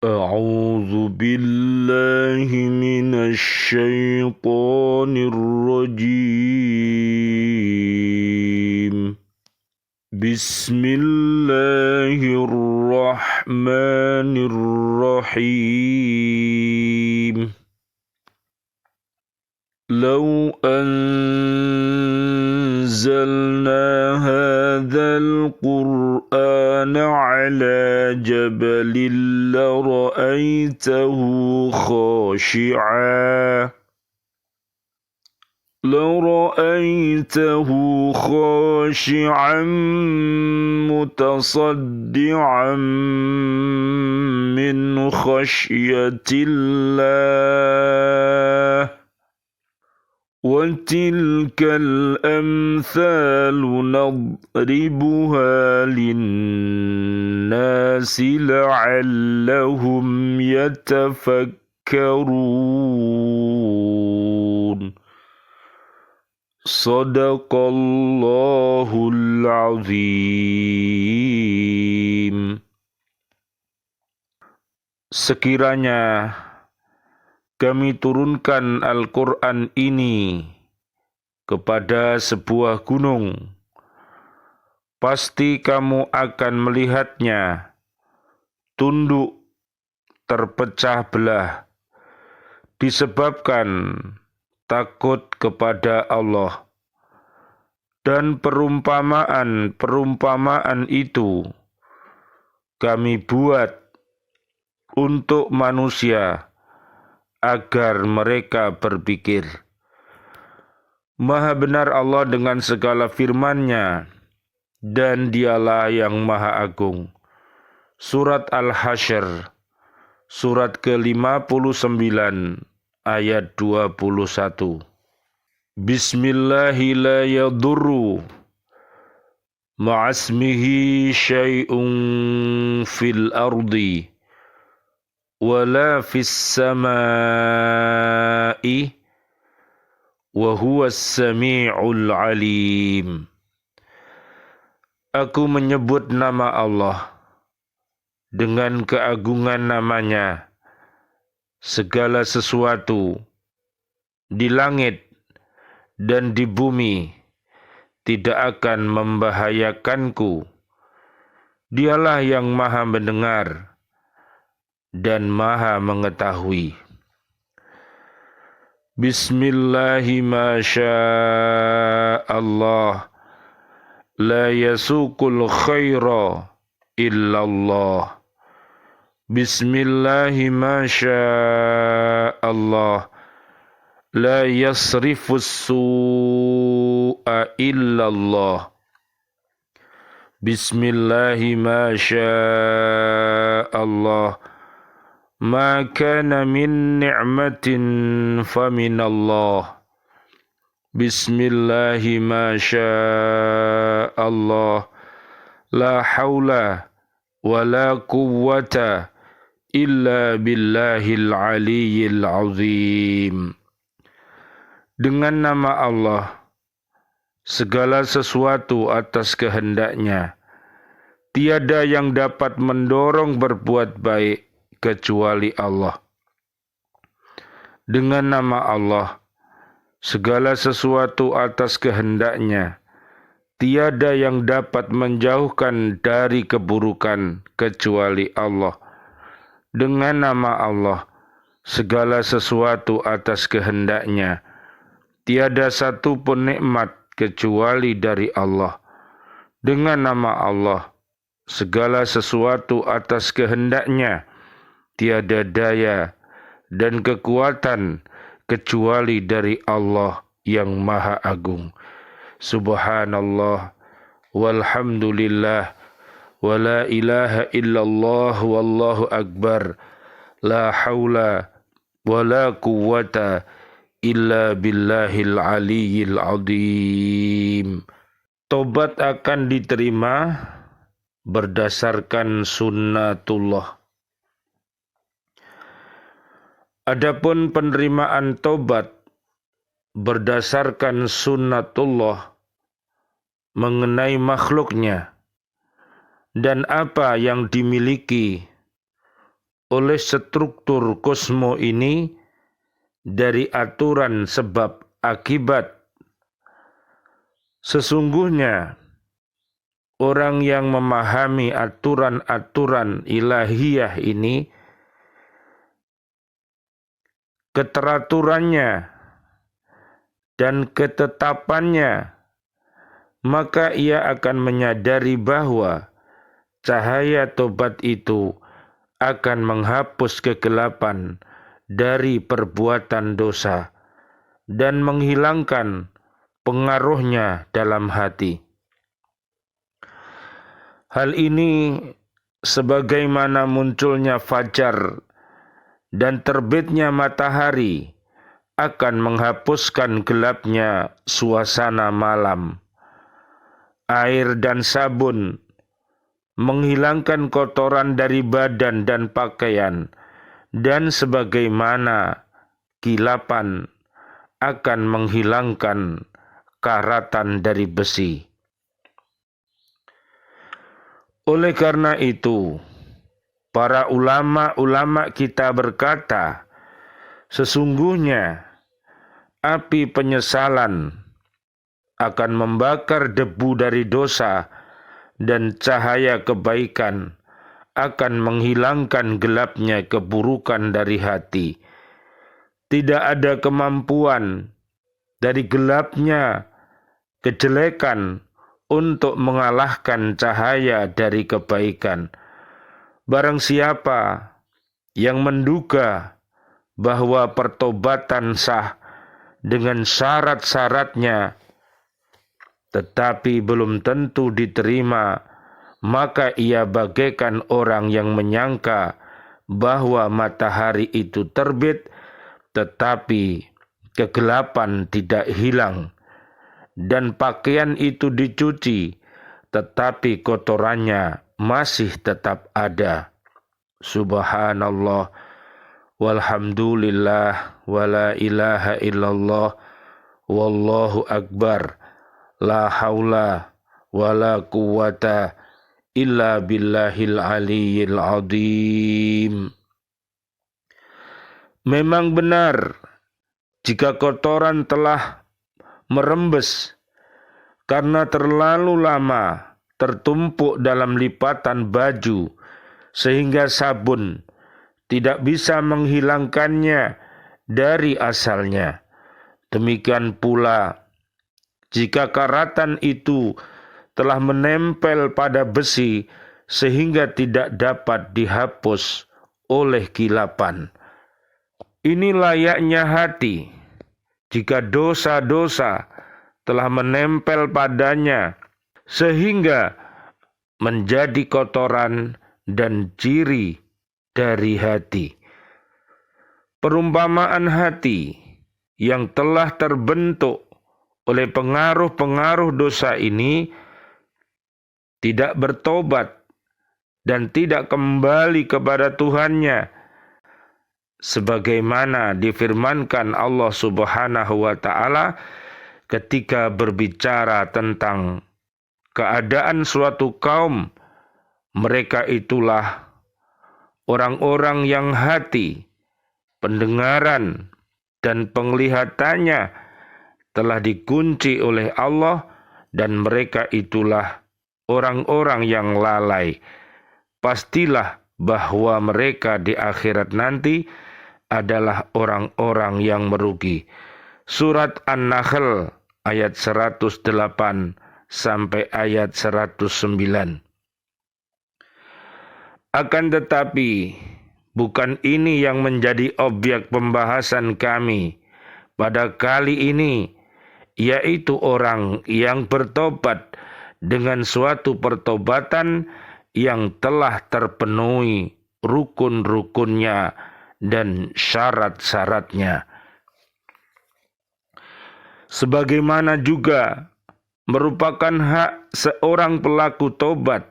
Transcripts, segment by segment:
أعوذ بالله من الشيطان الرجيم بسم الله الرحمن الرحيم لو أنزلنا هذا القرآن على جبل لرأيته خاشعا متصدعا من خشية الله وتلك الأمثال نضربها للناس لعلهم يتفكرون صدق الله العظيم. Sekiranya kami turunkan Al-Quran ini kepada sebuah gunung, pasti kamu akan melihatnya tunduk terpecah belah disebabkan takut kepada Allah. Dan perumpamaan itu kami buat untuk manusia agar mereka berpikir. Maha benar Allah dengan segala firman-Nya, dan Dialah yang Maha Agung. Surat Al-Hasyr, surat ke-59, ayat 21. Bismillahi la yadurru ma'asmihi syai'un fil ardi wala fis samai wa huwas sami'ul alim. Aku menyebut nama Allah dengan keagungan namanya. Segala sesuatu di langit dan di bumi tidak akan membahayakanku. Dialah yang Maha mendengar dan Maha mengetahui. Bismillahi ma sya'allah la yasuqul khaira illallah. Bismillahi ma sya'allah la yasrifus su'a illallah. Bismillahi ma sya'allah ma kana min ni'matin faminallah. Bismillahi ma sya'allah la hawla wa la quwwata illa billahil aliyyil azim. Dengan nama Allah, segala sesuatu atas kehendak-Nya. Tiada yang dapat mendorong berbuat baik kecuali Allah. Dengan nama Allah, segala sesuatu atas kehendak-Nya. Tiada yang dapat menjauhkan dari keburukan kecuali Allah. Dengan nama Allah, segala sesuatu atas kehendak-Nya. Tiada satu pun nikmat kecuali dari Allah. Dengan nama Allah, segala sesuatu atas kehendak-Nya. Tiada daya dan kekuatan kecuali dari Allah yang Maha Agung. Subhanallah walhamdulillah wa la ilaha illallah wallahu akbar. La haula wa la quwwata illa billahil aliyyil azim. Tobat akan diterima berdasarkan sunnatullah. Adapun penerimaan tobat berdasarkan sunnatullah mengenai makhluknya dan apa yang dimiliki oleh struktur kosmo ini dari aturan sebab akibat. Sesungguhnya orang yang memahami aturan-aturan ilahiyah ini, keteraturannya dan ketetapannya, maka ia akan menyadari bahwa cahaya tobat itu akan menghapus kegelapan dari perbuatan dosa dan menghilangkan pengaruhnya dalam hati. Hal ini sebagaimana munculnya fajar dan terbitnya matahari akan menghapuskan gelapnya suasana malam. Air dan sabun menghilangkan kotoran dari badan dan pakaian, dan sebagaimana kilapan akan menghilangkan karatan dari besi. Oleh karena itu, para ulama-ulama kita berkata, sesungguhnya api penyesalan akan membakar debu dari dosa dan cahaya kebaikan akan menghilangkan gelapnya keburukan dari hati. Tidak ada kemampuan dari gelapnya kejelekan untuk mengalahkan cahaya dari kebaikan. Barang siapa yang menduga bahwa pertobatan sah dengan syarat-syaratnya tetapi belum tentu diterima, maka ia bagaikan orang yang menyangka bahwa matahari itu terbit, tetapi kegelapan tidak hilang, dan pakaian itu dicuci, tetapi kotorannya masih tetap ada. Subhanallah, walhamdulillah, wala ilaha illallah, wallahu akbar. La haula wa la quwata illa billahil aliyyil azim. Memang benar, jika kotoran telah merembes karena terlalu lama tertumpuk dalam lipatan baju, sehingga sabun tidak bisa menghilangkannya dari asalnya. Demikian pula, jika karatan itu telah menempel pada besi sehingga tidak dapat dihapus oleh kilapan. Ini layaknya hati, jika dosa-dosa telah menempel padanya sehingga menjadi kotoran dan ciri dari hati. Perumpamaan hati yang telah terbentuk oleh pengaruh-pengaruh dosa ini tidak bertobat dan tidak kembali kepada Tuhannya, sebagaimana difirmankan Allah Subhanahu wa Ta'ala ketika berbicara tentang keadaan suatu kaum. Mereka itulah orang-orang yang hati, pendengaran, dan penglihatannya telah dikunci oleh Allah, dan mereka itulah orang-orang yang lalai. Pastilah bahwa mereka di akhirat nanti adalah orang-orang yang merugi. Surat An-Nahl ayat 108 sampai ayat 109. Akan tetapi, bukan ini yang menjadi objek pembahasan kami pada kali ini, yaitu orang yang bertobat dengan suatu pertobatan yang telah terpenuhi rukun-rukunnya dan syarat-syaratnya. Sebagaimana juga merupakan hak seorang pelaku tobat,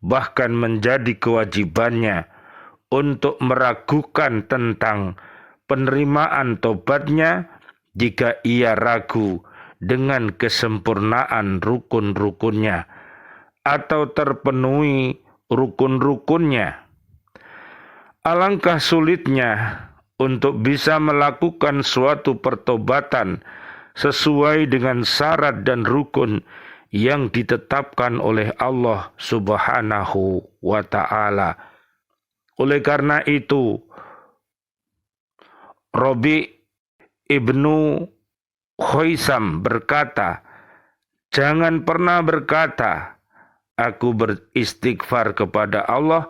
bahkan menjadi kewajibannya untuk meragukan tentang penerimaan tobatnya jika ia ragu dengan kesempurnaan rukun-rukunnya atau terpenuhi rukun-rukunnya. Alangkah sulitnya untuk bisa melakukan suatu pertobatan sesuai dengan syarat dan rukun yang ditetapkan oleh Allah Subhanahu wa ta'ala. Oleh karena itu, Rabi' ibnu Khaisam berkata, jangan pernah berkata, aku beristighfar kepada Allah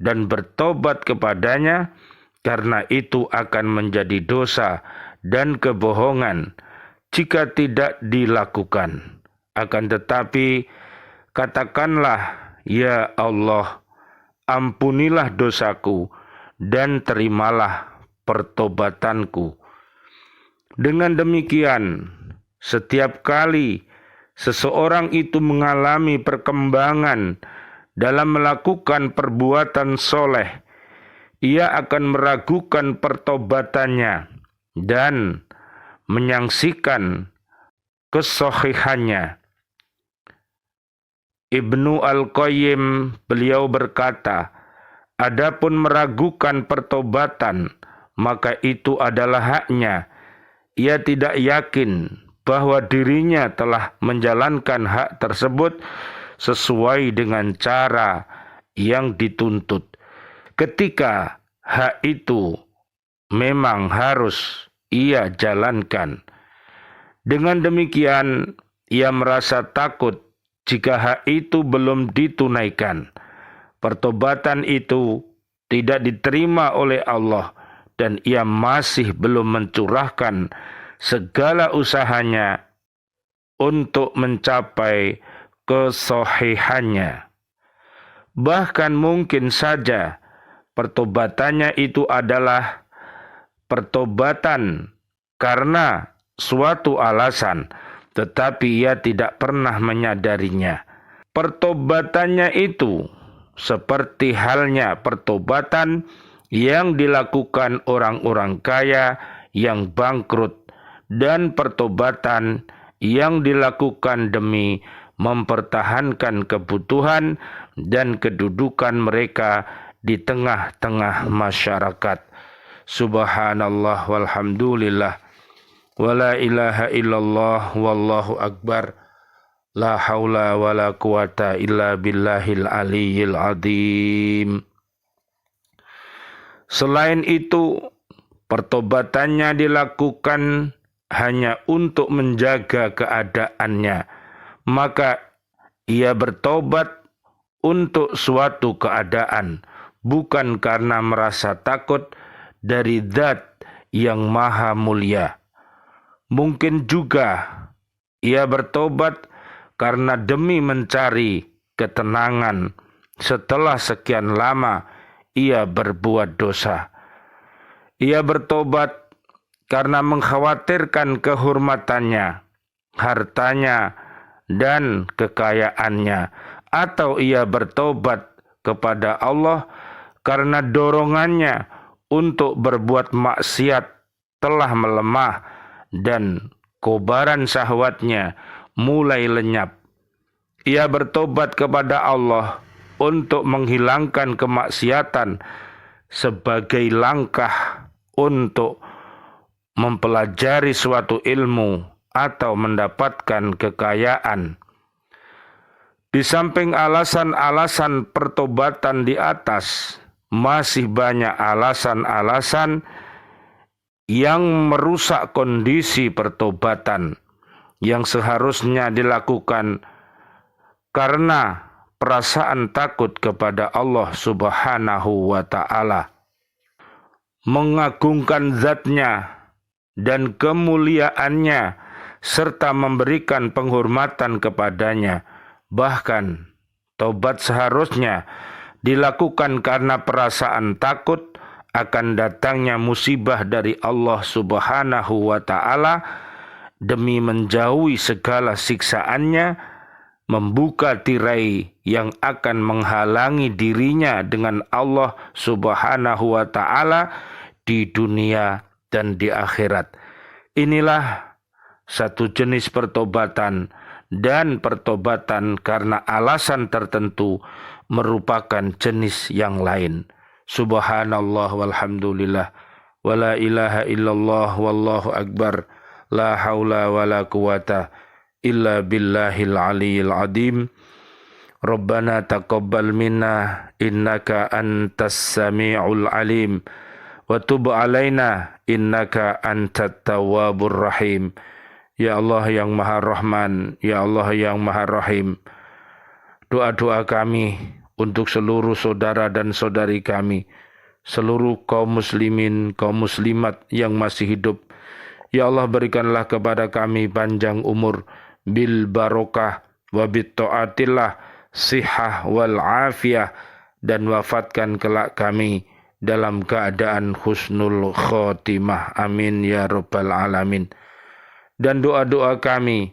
dan bertobat kepadanya, karena itu akan menjadi dosa dan kebohongan jika tidak dilakukan. Akan tetapi, katakanlah, ya Allah, ampunilah dosaku dan terimalah pertobatanku. Dengan demikian, setiap kali seseorang itu mengalami perkembangan dalam melakukan perbuatan soleh, ia akan meragukan pertobatannya dan menyaksikan kesohihannya. Ibnu Al-Qayyim beliau berkata, adapun meragukan pertobatan, maka itu adalah haknya. Ia tidak yakin bahwa dirinya telah menjalankan hak tersebut sesuai dengan cara yang dituntut. Ketika hak itu memang harus ia jalankan. Dengan demikian, ia merasa takut jika hak itu belum ditunaikan. Pertobatan itu tidak diterima oleh Allah dan ia masih belum mencurahkan segala usahanya untuk mencapai kesohihannya. Bahkan mungkin saja pertobatannya itu adalah pertobatan karena suatu alasan, tetapi ia tidak pernah menyadarinya. Pertobatannya itu seperti halnya pertobatan yang dilakukan orang-orang kaya yang bangkrut dan pertobatan yang dilakukan demi mempertahankan kebutuhan dan kedudukan mereka di tengah-tengah masyarakat. Subhanallah walhamdulillah wala ilaha illallah wallahu akbar la haula wala quwata illa billahil aliyyil azim. Selain itu, pertobatannya dilakukan hanya untuk menjaga keadaannya. Maka ia bertobat untuk suatu keadaan, bukan karena merasa takut dari zat yang maha mulia. Mungkin juga ia bertobat karena demi mencari ketenangan setelah sekian lama ia berbuat dosa. Ia bertobat karena mengkhawatirkan kehormatannya, hartanya, dan kekayaannya. Atau ia bertobat kepada Allah karena dorongannya untuk berbuat maksiat telah melemah dan kobaran syahwatnya mulai lenyap. Ia bertobat kepada Allah untuk menghilangkan kemaksiatan sebagai langkah untuk mempelajari suatu ilmu atau mendapatkan kekayaan. Di samping alasan-alasan pertobatan di atas, masih banyak alasan-alasan yang merusak kondisi pertobatan yang seharusnya dilakukan karena perasaan takut kepada Allah Subhanahu wa ta'ala, mengagungkan zatnya dan kemuliaannya, serta memberikan penghormatan kepadanya. Bahkan, taubat seharusnya dilakukan karena perasaan takut akan datangnya musibah dari Allah Subhanahu wa ta'ala demi menjauhi segala siksaannya, membuka tirai yang akan menghalangi dirinya dengan Allah Subhanahu wa ta'ala di dunia dan di akhirat. Inilah satu jenis pertobatan, dan pertobatan karena alasan tertentu merupakan jenis yang lain. Subhanallah walhamdulillah. Wa la ilaha illallah wallahu akbar. La haula wa la quwata illa billahil aliyyil azim. Rabbana taqabbal minna innaka antas sami'ul alim. Wa tub alaina innaka antat tawwabur rahim. Ya Allah yang Maha Rahman, Ya Allah yang Maha Rahim. Doa-doa kami untuk seluruh saudara dan saudari kami, seluruh kaum muslimin, kaum muslimat yang masih hidup. Ya Allah, berikanlah kepada kami panjang umur, bil barokah, wa bit ta'atillah, sihah wal afiyah, dan wafatkan kelak kami dalam keadaan husnul khotimah. Amin ya rabbal alamin. Dan doa-doa kami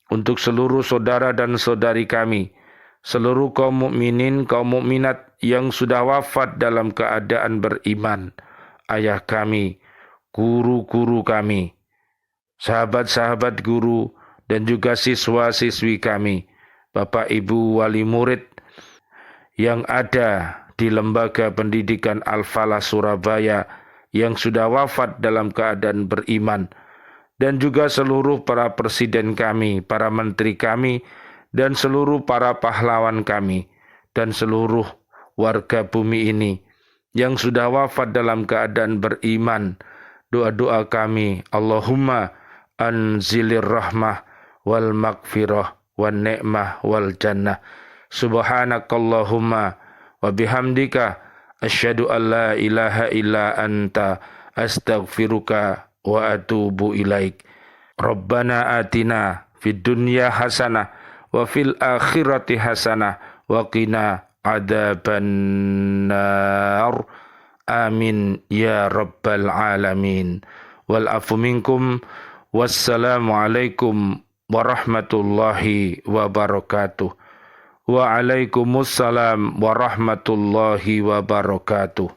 untuk seluruh saudara dan saudari kami, seluruh kaum mukminin, kaum mukminat yang sudah wafat dalam keadaan beriman, ayah kami, guru-guru kami, sahabat-sahabat guru, dan juga siswa-siswi kami, Bapak Ibu wali murid yang ada di Lembaga Pendidikan Al-Falah Surabaya yang sudah wafat dalam keadaan beriman, dan juga seluruh para presiden kami, para menteri kami, dan seluruh para pahlawan kami, dan seluruh warga bumi ini yang sudah wafat dalam keadaan beriman. Doa-doa kami, Allahumma anzilir rahmah wal maghfirah wan ni'mah wal jannah. Subhanakallahumma wa bihamdika asyhadu an la ilaha illa anta astaghfiruka wa atubu ilaik. Rabbana atina fid dunya hasanah wa fil akhirati hasanah wa qina adzabannar. Amin ya rabbal alamin. Wal afu minkum. Wassalamu alaikum warahmatullahi wabarakatuh. Waalaikumsalam warahmatullahi wabarakatuh.